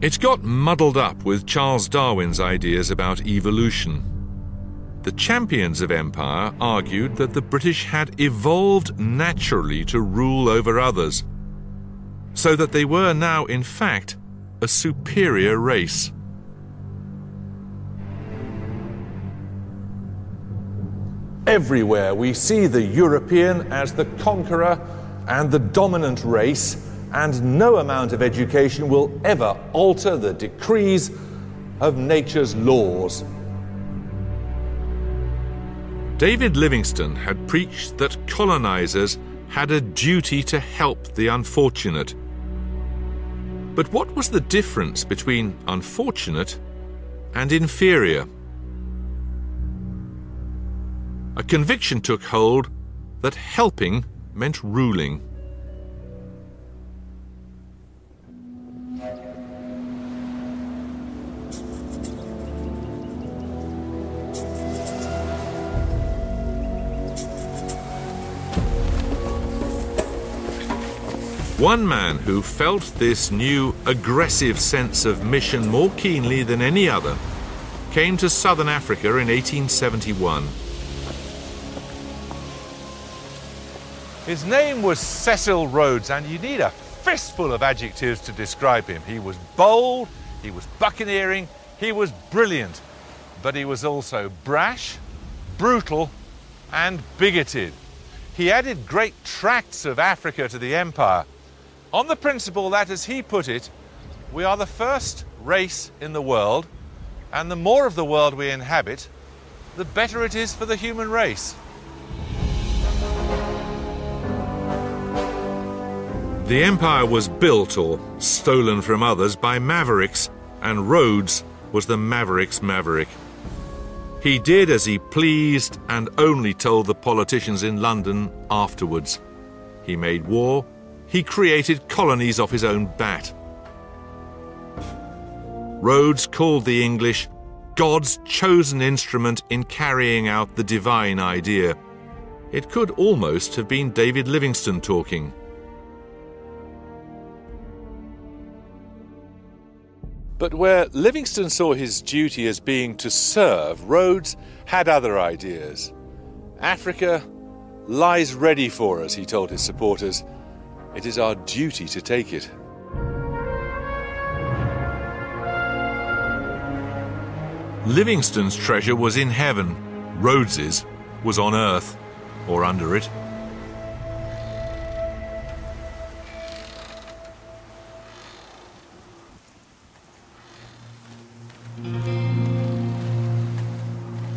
It got muddled up with Charles Darwin's ideas about evolution. The champions of empire argued that the British had evolved naturally to rule over others, so that they were now, in fact, a superior race. Everywhere we see the European as the conqueror and the dominant race, and no amount of education will ever alter the decrees of nature's laws. David Livingstone had preached that colonizers had a duty to help the unfortunate. But what was the difference between unfortunate and inferior? A conviction took hold that helping meant ruling. One man who felt this new aggressive sense of mission more keenly than any other came to southern Africa in 1871. His name was Cecil Rhodes, and you need a fistful of adjectives to describe him. He was bold, he was buccaneering, he was brilliant, but he was also brash, brutal, and bigoted. He added great tracts of Africa to the empire, on the principle that, as he put it, we are the first race in the world, and the more of the world we inhabit, the better it is for the human race. The empire was built or stolen from others by mavericks, and Rhodes was the maverick's maverick. He did as he pleased and only told the politicians in London afterwards. He made war. He created colonies off his own bat. Rhodes called the English God's chosen instrument in carrying out the divine idea. It could almost have been David Livingstone talking. But where Livingstone saw his duty as being to serve, Rhodes had other ideas. Africa lies ready for us, he told his supporters. It is our duty to take it. Livingstone's treasure was in heaven. Rhodes's was on earth, or under it.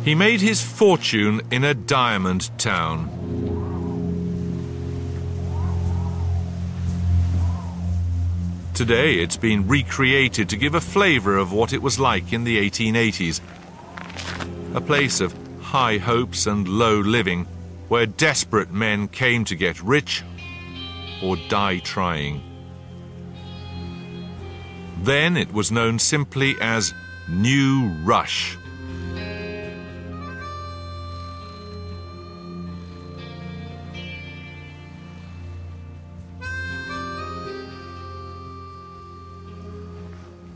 He made his fortune in a diamond town. Today it's been recreated to give a flavour of what it was like in the 1880s. A place of high hopes and low living, where desperate men came to get rich or die trying. Then it was known simply as New Rush.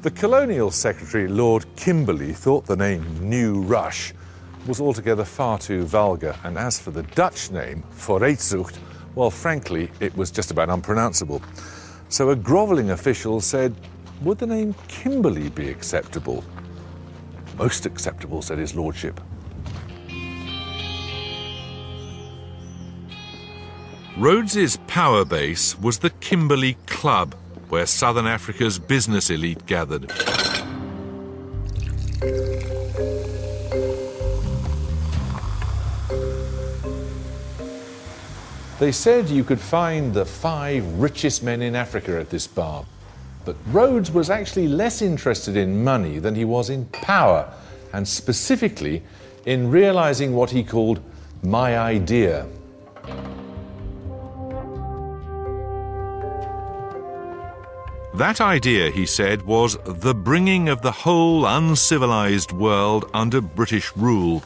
The Colonial Secretary, Lord Kimberley, thought the name New Rush was altogether far too vulgar, and as for the Dutch name, Vooruitzicht, well, frankly, it was just about unpronounceable. So a grovelling official said, would the name Kimberley be acceptable? Most acceptable, said his lordship. Rhodes's power base was the Kimberley Club, where Southern Africa's business elite gathered. They said you could find the 5 richest men in Africa at this bar. But Rhodes was actually less interested in money than he was in power, and specifically in realizing what he called my idea. That idea, he said, was the bringing of the whole uncivilized world under British rule,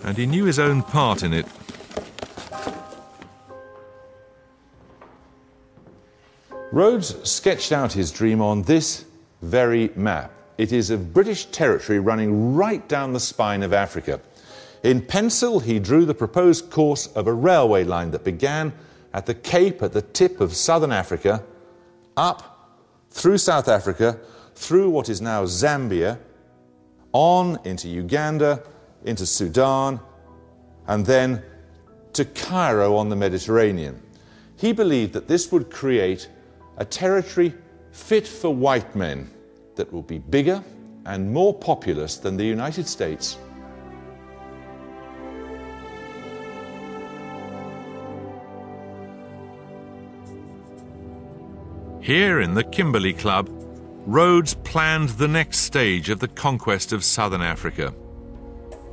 and he knew his own part in it. Rhodes sketched out his dream on this very map. It is of British territory running right down the spine of Africa. In pencil, he drew the proposed course of a railway line that began at the Cape at the tip of southern Africa, up through South Africa, through what is now Zambia, on into Uganda, into Sudan, and then to Cairo on the Mediterranean. He believed that this would create a territory fit for white men that will be bigger and more populous than the United States. Here in the Kimberley Club, Rhodes planned the next stage of the conquest of southern Africa.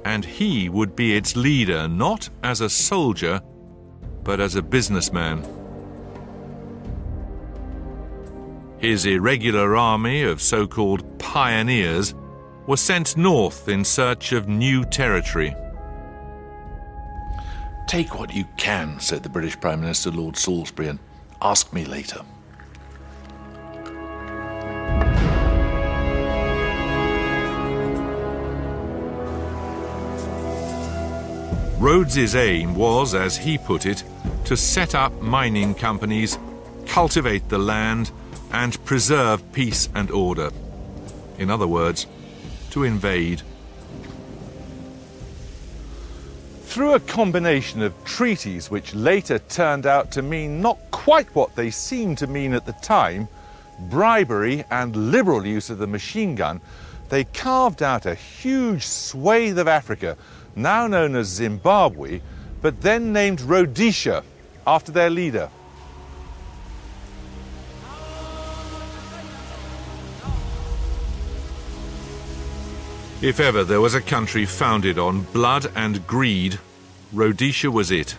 And he would be its leader, not as a soldier, but as a businessman. His irregular army of so-called pioneers was sent north in search of new territory. Take what you can, said the British Prime Minister Lord Salisbury, and ask me later. Rhodes's aim was, as he put it, to set up mining companies, cultivate the land, and preserve peace and order. In other words, to invade. Through a combination of treaties which later turned out to mean not quite what they seemed to mean at the time, bribery and liberal use of the machine gun, they carved out a huge swathe of Africa, now known as Zimbabwe, but then named Rhodesia, after their leader. If ever there was a country founded on blood and greed, Rhodesia was it.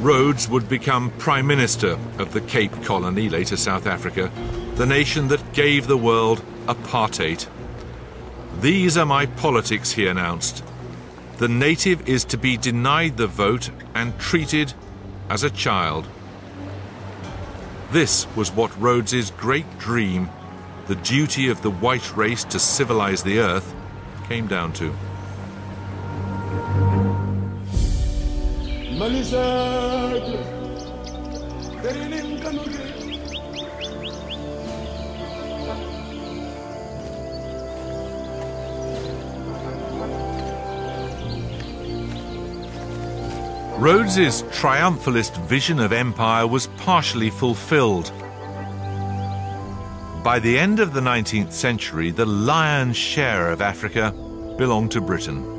Rhodes would become Prime Minister of the Cape Colony, later South Africa, the nation that gave the world apartheid. "These are my politics," he announced. "The native is to be denied the vote and treated as a child." This was what Rhodes's great dream, the duty of the white race to civilize the earth, came down to. Rhodes's triumphalist vision of empire was partially fulfilled. By the end of the 19th century, the lion's share of Africa belonged to Britain.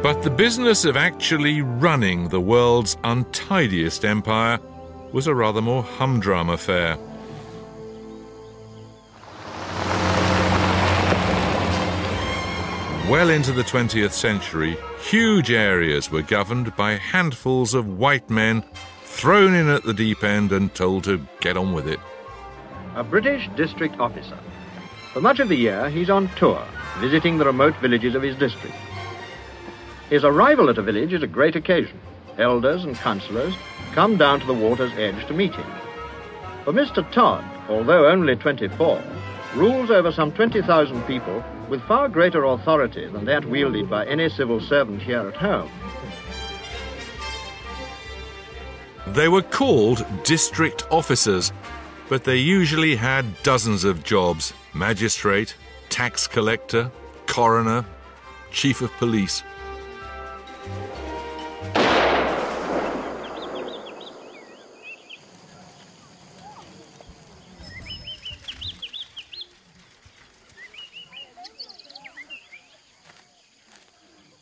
But the business of actually running the world's untidiest empire was a rather more humdrum affair. Well into the 20th century, huge areas were governed by handfuls of white men thrown in at the deep end and told to get on with it. A British district officer. For much of the year, he's on tour, visiting the remote villages of his district. His arrival at a village is a great occasion. Elders and councillors come down to the water's edge to meet him. For Mr. Todd, although only 24, rules over some 20,000 people with far greater authority than that wielded by any civil servant here at home. They were called district officers, but they usually had dozens of jobs: magistrate, tax collector, coroner, chief of police.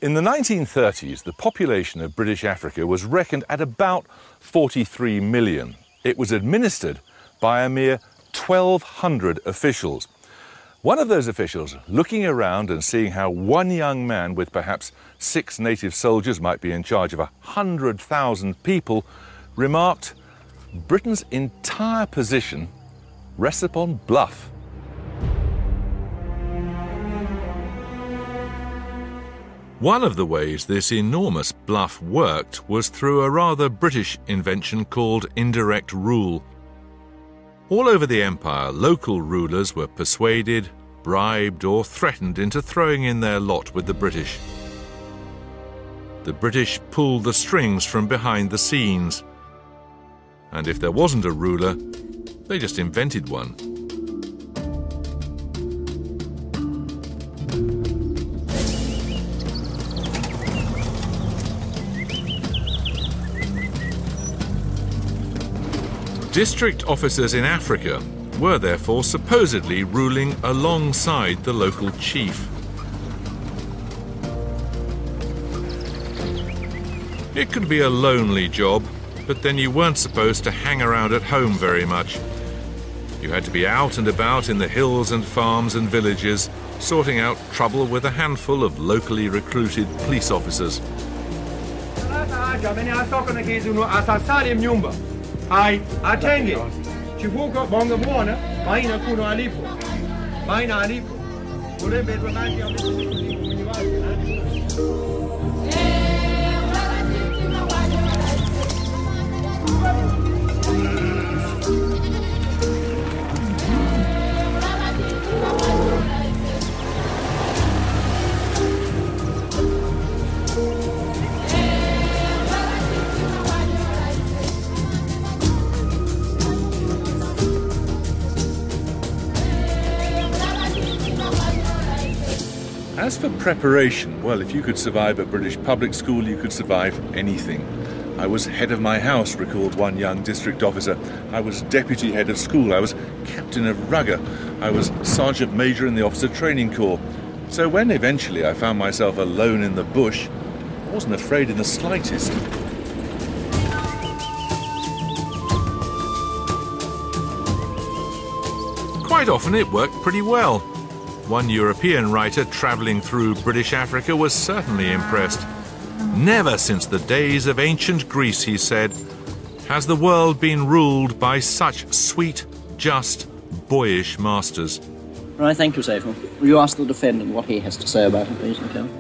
In the 1930s, the population of British Africa was reckoned at about 43 million. It was administered by a mere 1,200 officials. One of those officials, looking around and seeing how one young man with perhaps 6 native soldiers might be in charge of 100,000 people, remarked, Britain's entire position rests upon bluff. One of the ways this enormous bluff worked was through a rather British invention called indirect rule. All over the empire, local rulers were persuaded, bribed, or threatened into throwing in their lot with the British. The British pulled the strings from behind the scenes. And if there wasn't a ruler, they just invented one. District officers in Africa were therefore supposedly ruling alongside the local chief. It could be a lonely job, but then you weren't supposed to hang around at home very much. You had to be out and about in the hills and farms and villages, sorting out trouble with a handful of locally recruited police officers. Hai, atenge. Chivuko bonga muona, maina kuno alipo. Maina alipo. Ulembe dwanani ya mwenye wake. As for preparation, well, if you could survive at British public school, you could survive anything. I was head of my house, recalled one young district officer. I was deputy head of school. I was captain of rugger. I was sergeant major in the officer training corps. So when eventually I found myself alone in the bush, I wasn't afraid in the slightest. Quite often it worked pretty well. One European writer travelling through British Africa was certainly impressed. Never since the days of ancient Greece, he said, has the world been ruled by such sweet, just, boyish masters. Right, thank you, Safer. Will you ask the defendant what he has to say about it, please, Lieutenant?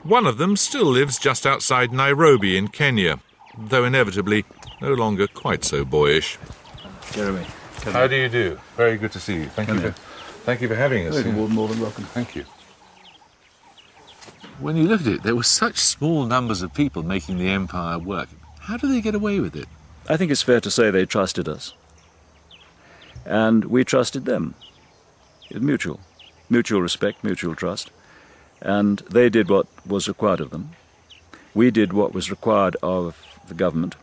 One of them still lives just outside Nairobi in Kenya, though inevitably no longer quite so boyish. Jeremy. How do you do? Very good to see you. Thank you for having us. More than welcome. Thank you. When you look at it, there were such small numbers of people making the empire work. How do they get away with it? I think it's fair to say they trusted us. And we trusted them. It was mutual. Mutual respect, mutual trust. And they did what was required of them. We did what was required of the government.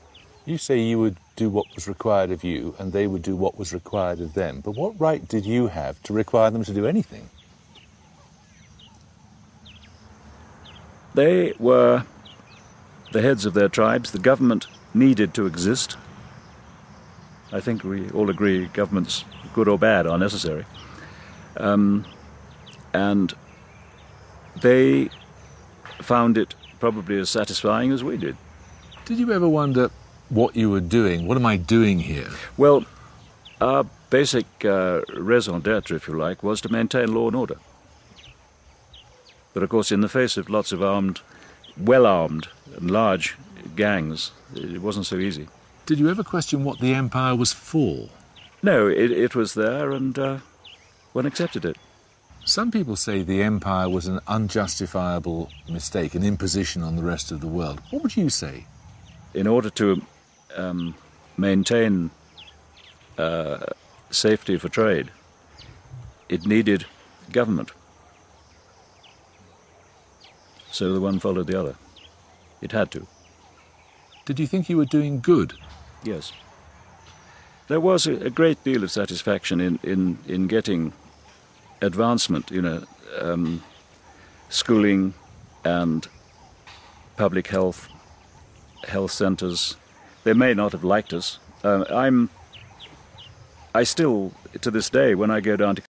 You say you would do what was required of you, and they would do what was required of them. But what right did you have to require them to do anything? They were the heads of their tribes. The government needed to exist. I think we all agree governments, good or bad, are necessary. And they found it probably as satisfying as we did. Did you ever wonder what you were doing? What am I doing here? Well, our basic raison d'etre, if you like, was to maintain law and order. But of course, in the face of lots of armed, well-armed and large gangs, it wasn't so easy. Did you ever question what the empire was for? No, it was there, and one accepted it. Some people say the empire was an unjustifiable mistake, an imposition on the rest of the world. What would you say? In order to maintain safety for trade, it needed government. So the one followed the other. It had to. Did you think you were doing good? Yes. There was a great deal of satisfaction in getting advancement, schooling and public health centres. They may not have liked us. I still, to this day, when I go down to